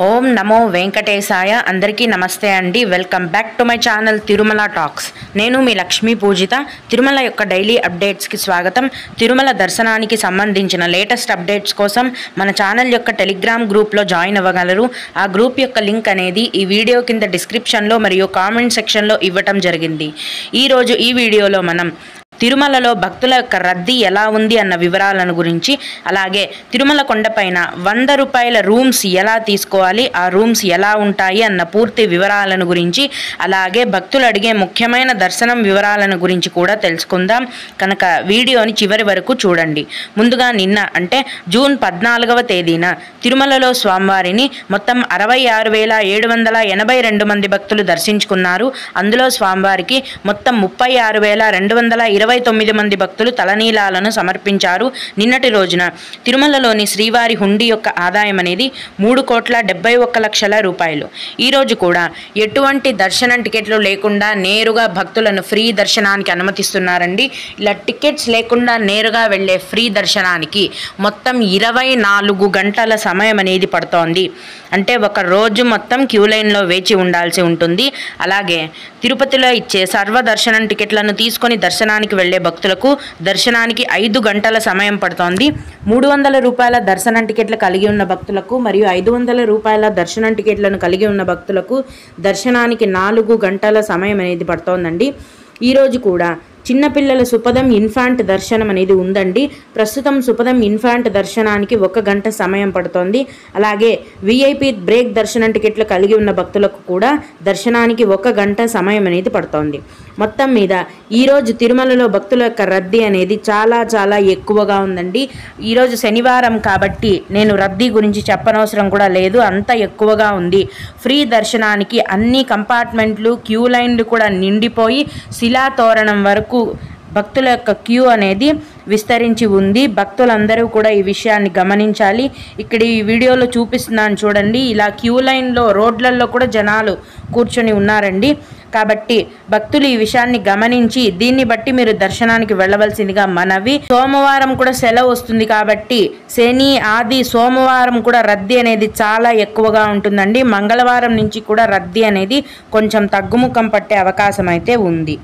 ఓం నమో వెంకటేశాయ. అందరికీ నమస్తే అండి. Welcome back to my channel Tirumala talks. నేను మీ లక్ష్మీ పూజిత. తిరుమల యొక్క డైలీ అప్డేట్స్కి స్వాగతం. తిరుమల దర్శనానికి సంబంధించిన లేటెస్ట్ అప్డేట్స్ కోసం మన ఛానల్ యొక్క టెలిగ్రామ్ గ్రూప్లో జాయిన్ అవ్వగలరు. ఆ గ్రూప్ యొక్క లింక్ అనేది ఈ వీడియో కింద డిస్క్రిప్షన్లో మరియు కామెంట్ సెక్షన్లో ఇవ్వటం జరిగింది. ఈరోజు ఈ వీడియోలో మనం తిరుమలలో భక్తుల యొక్క రద్దీ ఎలా ఉంది అన్న వివరాలను గురించి, అలాగే తిరుమల కొండపైన 100 రూపాయల రూమ్స్ ఎలా తీసుకోవాలి, ఆ రూమ్స్ ఎలా ఉంటాయి అన్న పూర్తి వివరాలను గురించి, అలాగే భక్తులు అడిగే ముఖ్యమైన దర్శనం వివరాలను గురించి కూడా తెలుసుకుందాం. కనుక వీడియోని చివరి వరకు చూడండి. ముందుగా నిన్న అంటే జూన్ 14వ తేదీన తిరుమలలో స్వామివారిని మొత్తం 66,782 మంది భక్తులు దర్శించుకున్నారు. అందులో స్వామివారికి మొత్తం 36,229 మంది భక్తులు తలనీలాలను సమర్పించారు. నిన్నటి రోజున తిరుమలలోని శ్రీవారి హుండీ యొక్క ఆదాయం అనేది 3,71,00,000 రూపాయలు. ఈరోజు కూడా ఎటువంటి దర్శనం టికెట్లు లేకుండా నేరుగా భక్తులను ఫ్రీ దర్శనానికి అనుమతిస్తున్నారండి. ఇలా టికెట్స్ లేకుండా నేరుగా వెళ్ళే ఫ్రీ దర్శనానికి మొత్తం 24 గంటల సమయం అనేది పడుతోంది. అంటే ఒక రోజు మొత్తం క్యూ లైన్లో వేచి ఉండాల్సి ఉంటుంది. అలాగే తిరుపతిలో ఇచ్చే సర్వ దర్శనం టికెట్లను తీసుకొని దర్శనానికి వెళ్లే భక్తులకు దర్శనానికి 5 గంటల సమయం పడుతోంది. 300 రూపాయల దర్శనం టికెట్లు కలిగి ఉన్న భక్తులకు మరియు 500 రూపాయల దర్శనం టికెట్లను కలిగి ఉన్న భక్తులకు దర్శనానికి 4 గంటల సమయం అనేది పడుతోందండి. ఈరోజు కూడా చిన్నపిల్లల సుపదం ఇన్ఫాంట్ దర్శనం అనేది ఉందండి. ప్రస్తుతం సుపదం ఇన్ఫాంట్ దర్శనానికి 1 గంట సమయం పడుతోంది. అలాగే విఐపి బ్రేక్ దర్శనం టికెట్లు కలిగి ఉన్న భక్తులకు కూడా దర్శనానికి 1 గంట సమయం అనేది పడుతోంది. మొత్తం మీద ఈరోజు తిరుమలలో భక్తుల యొక్క రద్దీ అనేది చాలా ఎక్కువగా ఉందండి. ఈరోజు శనివారం కాబట్టి నేను రద్దీ గురించి చెప్పనవసరం కూడా లేదు, అంత ఎక్కువగా ఉంది. ఫ్రీ దర్శనానికి అన్ని కంపార్ట్మెంట్లు క్యూ లైన్లు కూడా నిండిపోయి శిలాతోరణం వరకు భక్తుల యొక్క క్యూ అనేది విస్తరించి ఉంది. భక్తులందరూ కూడా ఈ విషయాన్ని గమనించాలి. ఇక్కడ ఈ వీడియోలో చూపిస్తున్నాను చూడండి. ఇలా క్యూ లైన్లో రోడ్లలో కూడా జనాలు కూర్చొని ఉన్నారండి. కాబట్టి భక్తులు ఈ విషయాన్ని గమనించి దీన్ని బట్టి మీరు దర్శనానికి వెళ్ళవలసిందిగా మనవి. సోమవారం కూడా సెలవు వస్తుంది కాబట్టి శని ఆది సోమవారం కూడా రద్దీ అనేది చాలా ఎక్కువగా ఉంటుందండి. మంగళవారం నుంచి కూడా రద్దీ అనేది కొంచెం తగ్గుముఖం పట్టే అవకాశం అయితే ఉంది.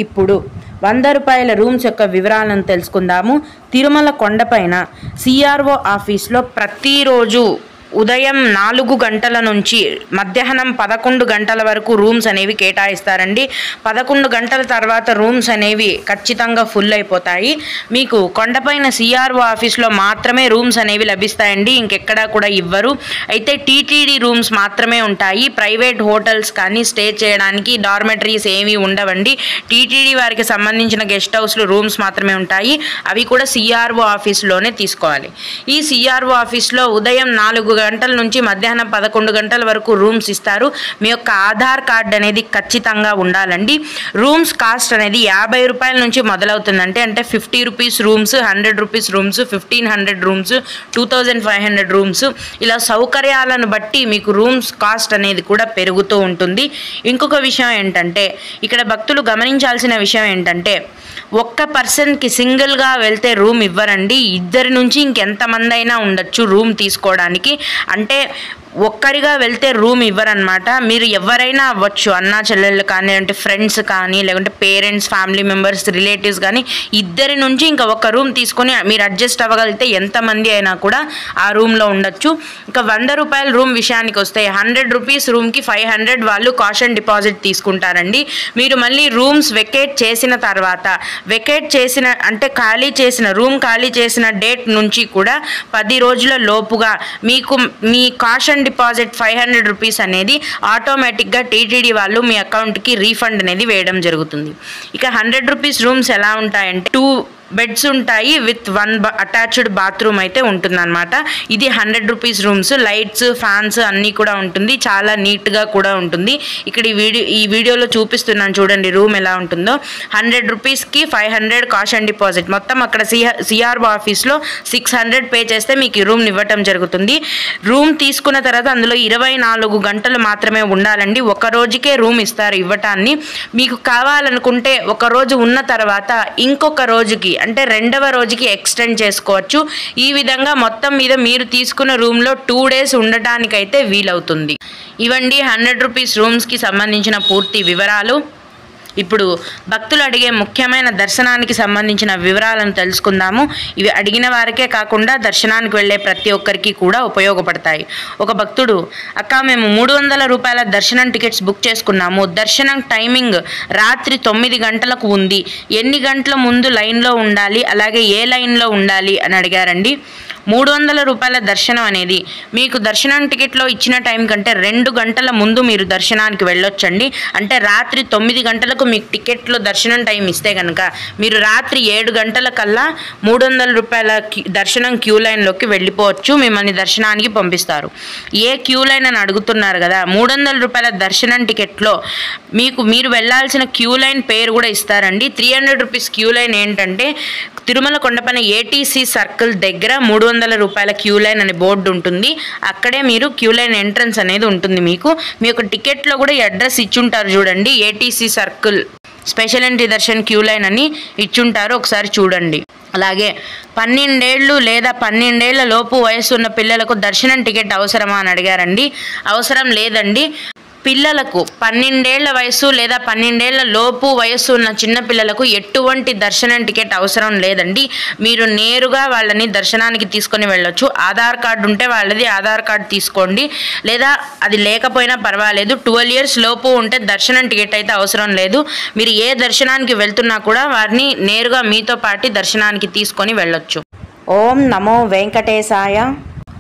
ఇప్పుడు 100 రూపాయల రూమ్స్ యొక్క వివరాలను తెలుసుకుందాము. తిరుమల కొండపైన సిఆర్ఓ ఆఫీస్లో ప్రతిరోజు ఉదయం 4 గంటల నుంచి మధ్యాహ్నం 11 గంటల వరకు రూమ్స్ అనేవి కేటాయిస్తారండి. 11 గంటల తర్వాత రూమ్స్ అనేవి ఖచ్చితంగా ఫుల్ అయిపోతాయి. మీకు కొండపైన సిఆర్ఓ ఆఫీస్లో మాత్రమే రూమ్స్ అనేవి లభిస్తాయండి, ఇంకెక్కడా కూడా ఇవ్వరు. అయితే టీటీడీ రూమ్స్ మాత్రమే ఉంటాయి. ప్రైవేట్ హోటల్స్ కానీ స్టే చేయడానికి డార్మెటరీస్ ఏమీ ఉండవండి. టీటీడీ వారికి సంబంధించిన గెస్ట్ హౌస్లు రూమ్స్ మాత్రమే ఉంటాయి. అవి కూడా సిఆర్ఓ ఆఫీస్లోనే తీసుకోవాలి. ఈ సిఆర్ఓ ఆఫీస్లో ఉదయం 4 గంటల నుంచి మధ్యాహ్నం 11 గంటల వరకు రూమ్స్ ఇస్తారు. మీ యొక్క ఆధార్ కార్డ్ అనేది ఖచ్చితంగా ఉండాలండి. రూమ్స్ కాస్ట్ అనేది 50 రూపాయల నుంచి మొదలవుతుందంటే అంటే 50 rupees rooms, 100 rupees rooms, 1500 rooms, 2500 rooms, ఇలా సౌకర్యాలను బట్టి మీకు రూమ్స్ కాస్ట్ అనేది కూడా పెరుగుతూ ఉంటుంది. ఇంకొక విషయం ఏంటంటే ఇక్కడ భక్తులు గమనించాల్సిన విషయం ఏంటంటే ఒక్క పర్సన్కి సింగిల్గా వెళ్తే రూమ్ ఇవ్వరండి. 2 నుంచి ఇంకెంతమంది అయినా ఉండొచ్చు రూమ్ తీసుకోవడానికి. అంటే ఒక్కరిగా వెళ్తే రూమ్ ఇవ్వరనమాట. మీరు ఎవరైనా అవ్వచ్చు, అన్నా చెల్లెళ్ళు కానీ, అంటే ఫ్రెండ్స్ కానీ, లేకుంటే పేరెంట్స్, ఫ్యామిలీ మెంబర్స్, రిలేటివ్స్ కానీ 2 నుంచి ఇంకా ఒక రూమ్ తీసుకొని మీరు అడ్జస్ట్ అవ్వగలిగితే ఎంతమంది అయినా కూడా ఆ రూమ్లో ఉండొచ్చు. ఇంకా 100 రూపాయల రూమ్ విషయానికి వస్తే 100 రూపీస్ రూమ్కి 500 వాళ్ళు కాషన్ డిపాజిట్ తీసుకుంటారండి. మీరు మళ్ళీ రూమ్స్ వెకేట్ చేసిన తర్వాత అంటే రూమ్ ఖాళీ చేసిన డేట్ నుంచి కూడా 10 రోజుల లోపుగా మీకు మీ కాషన్ డిపాజిట్ 500 రూపీస్ అనేది ఆటోమేటిక్గా టీటీడీ వాళ్ళు మీ అకౌంట్కి రీఫండ్ అనేది వేయడం జరుగుతుంది. ఇక 100 రూపీస్ రూమ్స్ ఎలా ఉంటాయంటే 2 బెడ్స్ ఉంటాయి విత్ 1 అటాచ్డ్ బాత్రూమ్ అయితే ఉంటుందన్నమాట. ఇది 100 రూపీస్ రూమ్స్. లైట్స్, ఫ్యాన్స్ అన్నీ కూడా ఉంటుంది. చాలా నీట్గా కూడా ఉంటుంది. ఇక్కడ ఈ వీడియోలో చూపిస్తున్నాను చూడండి రూమ్ ఎలా ఉంటుందో. 100 రూపీస్కి 500 కాషన్ డిపాజిట్. మొత్తం అక్కడ సిఆర్ఓ ఆఫీస్లో 600 పే చేస్తే మీకు ఈ రూమ్ని ఇవ్వటం జరుగుతుంది. రూమ్ తీసుకున్న తర్వాత అందులో 24 గంటలు మాత్రమే ఉండాలండి. ఒక రోజుకే రూమ్ ఇస్తారు ఇవ్వటాన్ని. మీకు కావాలనుకుంటే ఒక రోజు ఉన్న తర్వాత ఇంకొక రోజుకి అంటే రెండవ రోజుకి ఎక్స్టెండ్ చేసుకోవచ్చు. ఈ విధంగా మొత్తం మీద మీరు తీసుకున్న రూమ్లో 2 days ఉండటానికైతే వీలవుతుంది. ఇవండి 100 రూపీస్ రూమ్స్కి సంబంధించిన పూర్తి వివరాలు. ఇప్పుడు భక్తులు అడిగే ముఖ్యమైన దర్శనానికి సంబంధించిన వివరాలను తెలుసుకుందాము. ఇవి అడిగిన వారికే కాకుండా దర్శనానికి వెళ్ళే ప్రతి ఒక్కరికి కూడా ఉపయోగపడతాయి. ఒక భక్తుడు, అక్క మేము 300 రూపాయల దర్శనం టికెట్స్ బుక్ చేసుకున్నాము. దర్శనం టైమింగ్ రాత్రి 9 గంటలకు ఉంది. ఎన్ని గంటల ముందు లైన్లో ఉండాలి, అలాగే ఏ లైన్లో ఉండాలి అని అడిగారండి. 300 రూపాయల దర్శనం అనేది మీకు దర్శనం టికెట్లో ఇచ్చిన టైం కంటే 2 గంటల ముందు మీరు దర్శనానికి వెళ్ళొచ్చండి. అంటే రాత్రి 9 గంటలకు మీకు టికెట్లో దర్శనం టైం ఇస్తే కనుక మీరు రాత్రి 7 గంటల కల్లా 300 రూపాయల దర్శనం క్యూ లైన్లోకి వెళ్ళిపోవచ్చు. మిమ్మల్ని దర్శనానికి పంపిస్తారు. ఏ క్యూ లైన్ అని అడుగుతున్నారు కదా, 300 రూపాయల దర్శనం టికెట్లో మీరు వెళ్ళాల్సిన క్యూ లైన్ పేరు కూడా ఇస్తారండి. 300 రూపీస్ క్యూ లైన్ ఏంటంటే తిరుమల కొండపైన ఏటీసీ సర్కిల్ దగ్గర 300 రూపాయల క్యూ లైన్ అనే బోర్డు ఉంటుంది. అక్కడే మీరు క్యూ లైన్ ఎంట్రన్స్ అనేది ఉంటుంది. మీకు మీ యొక్క టికెట్లో కూడా ఈ అడ్రస్ ఇచ్చుంటారు చూడండి, ATC circle special entry darshan queue line అని ఇచ్చుంటారు, ఒకసారి చూడండి. అలాగే 12 ఏళ్ళు లేదా 12 ఏళ్ల లోపు వయసు ఉన్న పిల్లలకు దర్శనం టికెట్ అవసరమా అని అడిగారండి. అవసరం లేదండి. పిల్లలకు 12 ఏళ్ల వయసు లేదా 12 ఏళ్ల లోపు వయసు ఉన్న చిన్న పిల్లలకు ఎటువంటి దర్శనం టికెట్ అవసరం లేదండి. మీరు నేరుగా వాళ్ళని దర్శనానికి తీసుకొని వెళ్ళొచ్చు. ఆధార్ కార్డు ఉంటే వాళ్ళది ఆధార్ కార్డు తీసుకోండి, లేదా అది లేకపోయినా పర్వాలేదు. 12 years లోపు ఉంటే దర్శనం టికెట్ అయితే అవసరం లేదు. మీరు ఏ దర్శనానికి వెళ్తున్నా కూడా వారిని నేరుగా మీతో పాటు దర్శనానికి తీసుకొని వెళ్ళొచ్చు. ఓం నమో వెంకటేశాయ.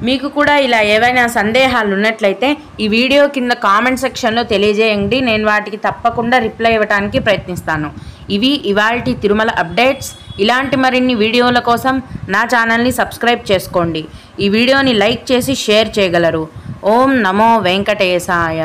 మీకు కూడా ఇలా ఏవైనా సందేహాలు ఉన్నట్లయితే ఈ వీడియో కింద కామెంట్ సెక్షన్లో తెలియజేయండి. నేను వాటికి తప్పకుండా రిప్లై ఇవ్వడానికి ప్రయత్నిస్తాను. ఇవి ఇవాల్టి తిరుమల అప్డేట్స్. ఇలాంటి మరిన్ని వీడియోల కోసం నా ఛానల్ని సబ్స్క్రైబ్ చేసుకోండి. ఈ వీడియోని లైక్ చేసి షేర్ చేయగలరు. ఓం నమో వెంకటేశాయ.